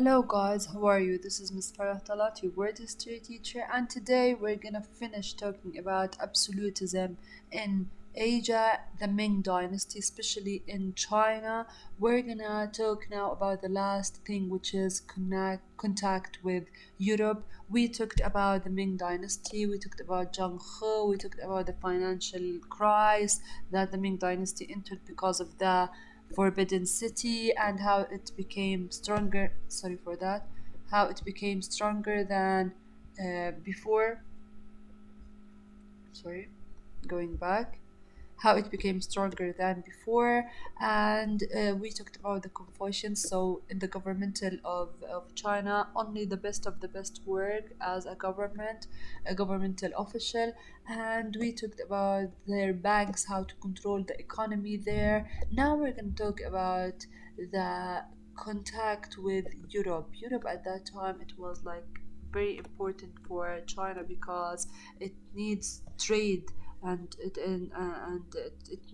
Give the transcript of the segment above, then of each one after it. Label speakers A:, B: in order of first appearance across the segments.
A: Hello guys, how are you? This is Ms. Farah Talat, your word history teacher, and today we're gonna finish talking about absolutism in Asia, the Ming Dynasty, especially in China. We're gonna talk now about the last thing, which is contact with Europe. We talked about the Ming Dynasty, we talked about Zhang He, we talked about the financial crisis that the Ming Dynasty entered because of the Forbidden City and how it became stronger. Sorry for that. How it became stronger than before. Sorry, going back. How it became stronger than before, and we talked about the Confucians. So, in the governmental of China, only the best of the best work as a governmental official, and we talked about their banks, how to control the economy there. Now we're going to talk about the contact with Europe. Europe at that time, it was like very important for China because it needs trade, and it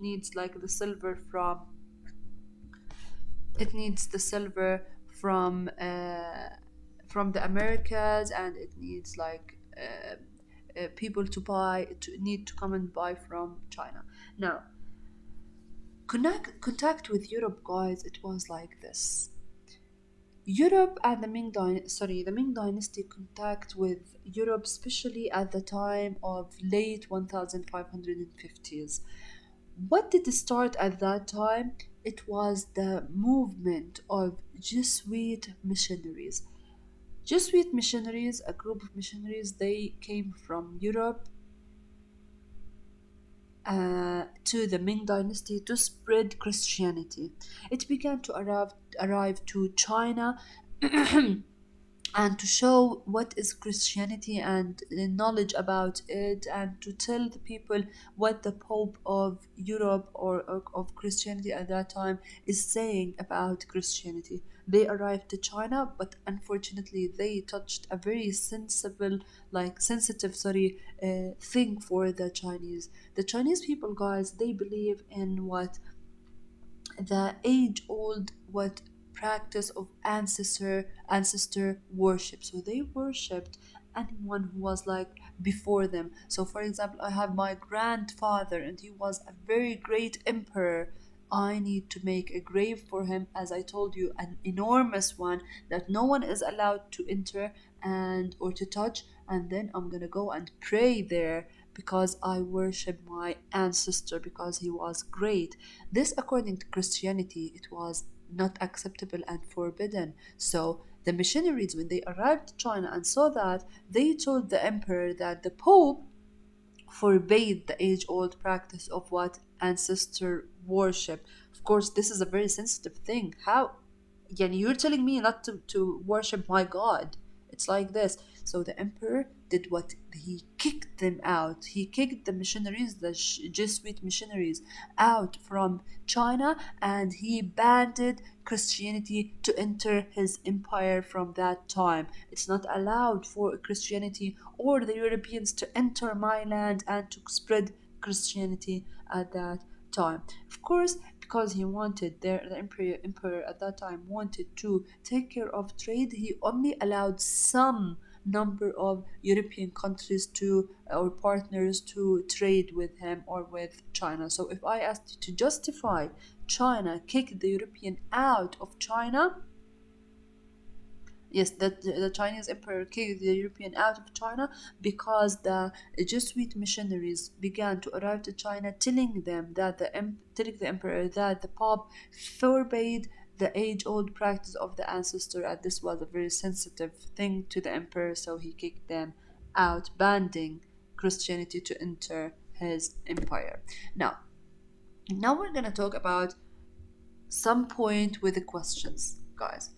A: needs like the silver from it needs the silver from the Americas, and it needs like people to buy to need to come and buy from China. Now, contact with Europe, guys, it was like this. Europe and the Ming Dynasty contact with Europe, especially at the time of late 1550s. What did start at that time? It was the movement of Jesuit missionaries. Jesuit missionaries, a group of missionaries, they came from Europe to the Ming Dynasty to spread Christianity. It began to arrive to China and to show what is Christianity and the knowledge about it, and to tell the people what the Pope of Europe or of Christianity at that time is saying about Christianity. They arrived to China, but unfortunately, they touched a very sensitive, thing for the Chinese. The Chinese people, guys, they believe in what the age old what practice of ancestor worship. So they worshipped anyone who was like before them. So for example, I have my grandfather and he was a very great emperor. I need to make a grave for him, as I told you, an enormous one that no one is allowed to enter and or to touch, and then I'm gonna go and pray there because I worship my ancestor because he was great. This, according to Christianity, it was not acceptable and forbidden. So the missionaries, when they arrived to China and saw that, they told the emperor that the Pope forbade the age-old practice of what ancestor worship. Of course, this is a very sensitive thing. How? Yani, you're telling me not to worship my God. It's like this. So the emperor did what? He kicked them out. He kicked the missionaries, the Jesuit missionaries, out from China, and he banned Christianity to enter his empire from that time. It's not allowed for Christianity or the Europeans to enter my land and to spread Christianity at that time. Of course, because he wanted the emperor at that time wanted to take care of trade, he only allowed some number of European countries to or partners to trade with him or with China. So if I asked you to justify China kicked the European out of China, yes, that the Chinese emperor kicked the European out of China because the Jesuit missionaries began to arrive to China, telling telling the emperor that the Pope forbade the age-old practice of the ancestor, and this was a very sensitive thing to the emperor, so he kicked them out, banning Christianity to enter his empire. Now we're gonna talk about some point with the questions, guys.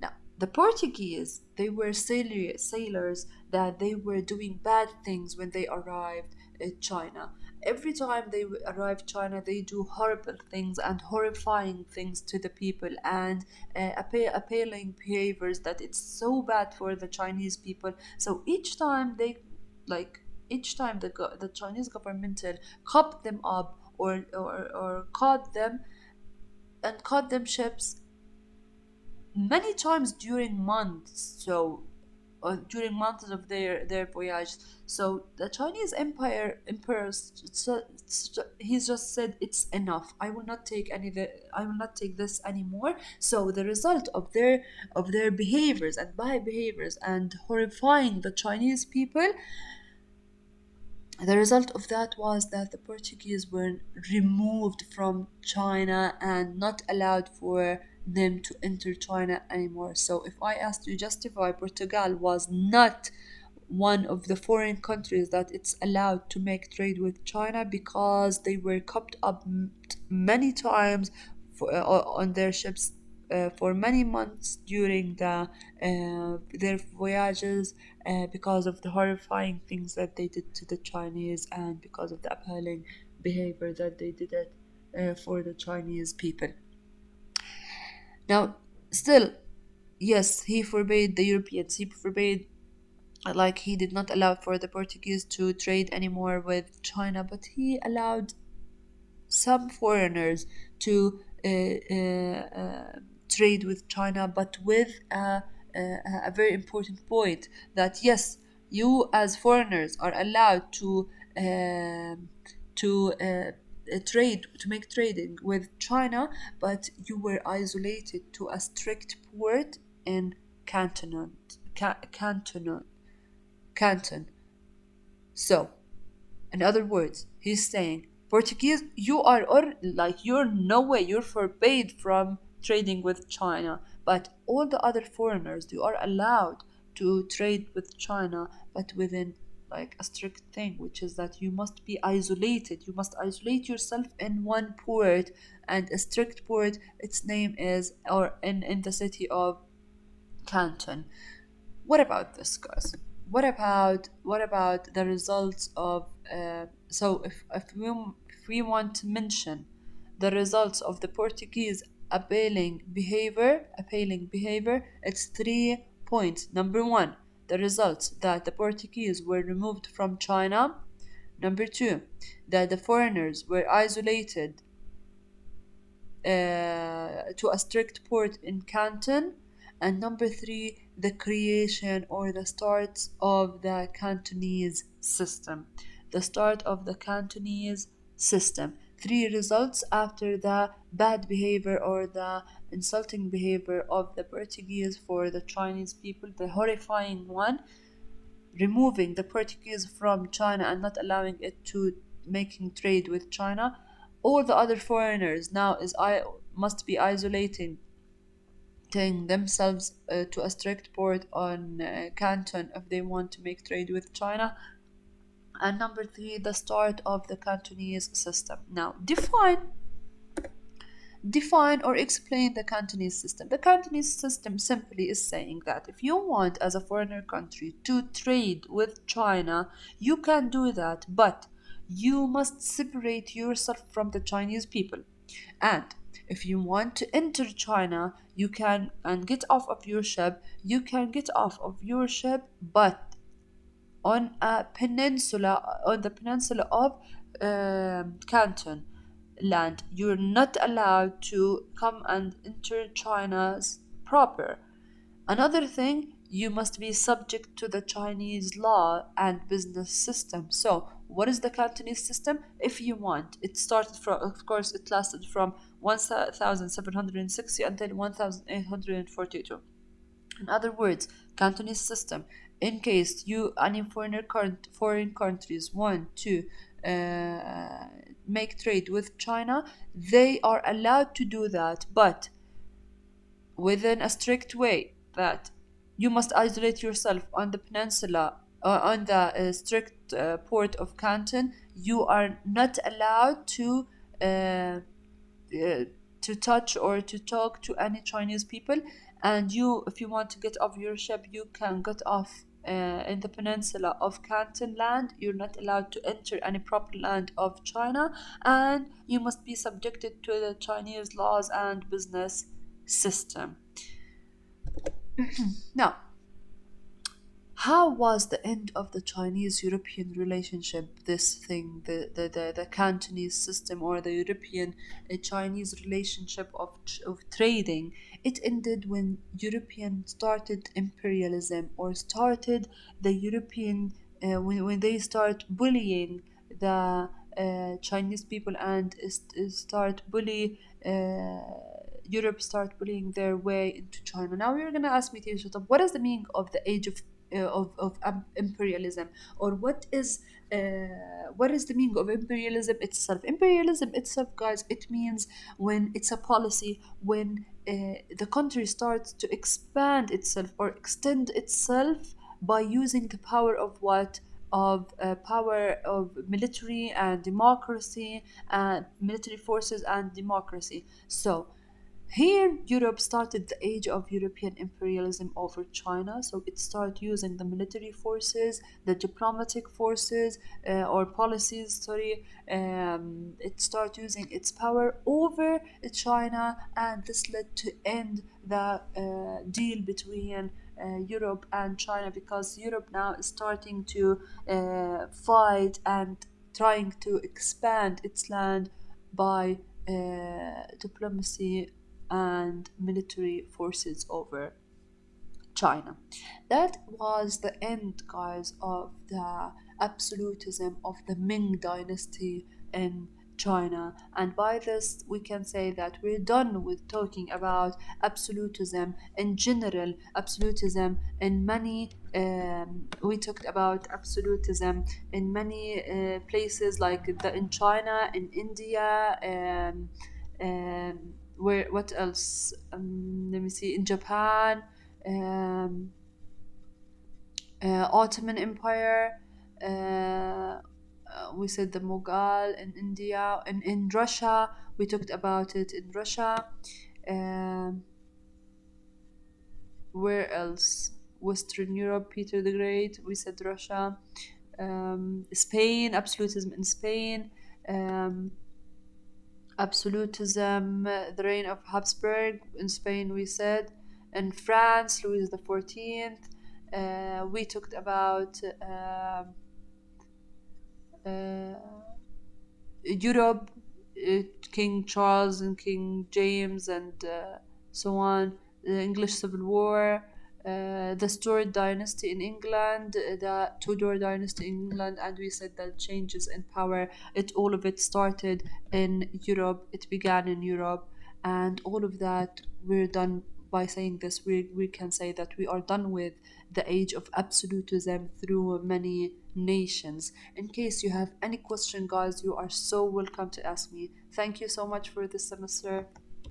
A: Now, the Portuguese, they were sailors that they were doing bad things when they arrived in China. Every time they arrive China, they do horrible things and horrifying things to the people, and appealing behaviors that it's so bad for the Chinese people. So each time the Chinese governmental caught them up or caught them and caught them ships, many times during months. So during months of their voyage. So the Chinese emperor, he's just said it's enough. I will not take this anymore. So the result of their behaviors and bad behaviors and horrifying the Chinese people, the result of that was that the Portuguese were removed from China and not allowed for them to enter China anymore. So, if I asked you justify Portugal was not one of the foreign countries that it's allowed to make trade with China because they were kept up many times on their ships for many months during their voyages because of the horrifying things that they did to the Chinese and because of the appalling behavior that they did it for the Chinese people. Now, still, yes, he forbade the Europeans, he forbade, like, he did not allow for the Portuguese to trade anymore with China, but he allowed some foreigners to trade with China, but with a very important point that yes, you as foreigners are allowed to trade to make trading with China, but you were isolated to a strict port in Canton. So in other words, he's saying, Portuguese, you are or like you're no way, you're forbade from trading with China. But all the other foreigners, you are allowed to trade with China, but within like a strict thing, which is that you must be isolated. You must isolate yourself in one port, and a strict port, its name is, or in the city of Canton. What about this, guys? What about the results of so if we want to mention the results of the Portuguese appealing behavior, it's 3 points. Number one, the results that the Portuguese were removed from China. Number two, that the foreigners were isolated to a strict port in Canton. And number three, the creation or the start of the Cantonese system. The start of the Cantonese system. Three results after the bad behavior or the insulting behavior of the Portuguese for the Chinese people, the horrifying one, removing the Portuguese from China and not allowing it to making trade with China. All the other foreigners now is I must be isolating themselves to a strict port on Canton if they want to make trade with China. And number three, the start of the Cantonese system. Now, define or explain the Cantonese system. The Cantonese system simply is saying that if you want, as a foreigner country, to trade with China, you can do that, but you must separate yourself from the Chinese people. And if you want to enter China, you can and get off of your ship, you can get off of your ship, but on the peninsula of Canton land. You're not allowed to come and enter China's proper. Another thing, you must be subject to the Chinese law and business system. So, what is the Cantonese system? If you want, it started from, of course, it lasted from 1760 until 1842. In other words, Cantonese system. In case any foreign countries want to make trade with China, they are allowed to do that, but within a strict way that you must isolate yourself on the peninsula on the strict port of Canton. You are not allowed uh, to touch or to talk to any Chinese people. And you, if you want to get off your ship, you can get off in the peninsula of Canton land. You're not allowed to enter any proper land of China, and you must be subjected to the Chinese laws and business system. Now, How was the end of the Chinese European relationship, this thing, the Cantonese system, or the European Chinese relationship of trading? It ended when European started imperialism, or started the European, when they start bullying the Chinese people, and start bully Europe, start bullying their way into China. Now you're gonna ask me, Tisha, what is the meaning of the age of imperialism, or what is the meaning of imperialism itself? Imperialism itself, guys, it means when it's a policy, when the country starts to expand itself or extend itself by using the power of what? Of power of military and democracy, military forces and democracy. So here, Europe started the age of European imperialism over China. So it started using the military forces, the diplomatic forces, or policies, sorry. It started using its power over China, and this led to end the deal between Europe and China, because Europe now is starting to fight and trying to expand its land by diplomacy and military forces over China. That was the end, guys, of the absolutism of the Ming Dynasty in China. And by this, we can say that we're done with talking about absolutism in general, absolutism in many. We talked about absolutism in many places, like in China, in India, where what else? Let me see. In Japan, um, Ottoman Empire. We said the Mughal in India, and in Russia we talked about it in Russia. Um, where else? Western Europe, Peter the Great. We said Russia. Spain, absolutism in Spain. Um, Absolutism, the reign of Habsburg in Spain, we said. In France, Louis the 14th. We talked about uh, Europe, King Charles and King James, and so on, the English Civil War, the Stuart dynasty in England, the Tudor dynasty in England, and we said that changes in power, all of it started in Europe, it began in Europe, and all of that we're done. By saying this, we can say that we are done with the age of absolutism through many nations. In case you have any question, guys, you are so welcome to ask me. Thank you so much for this semester.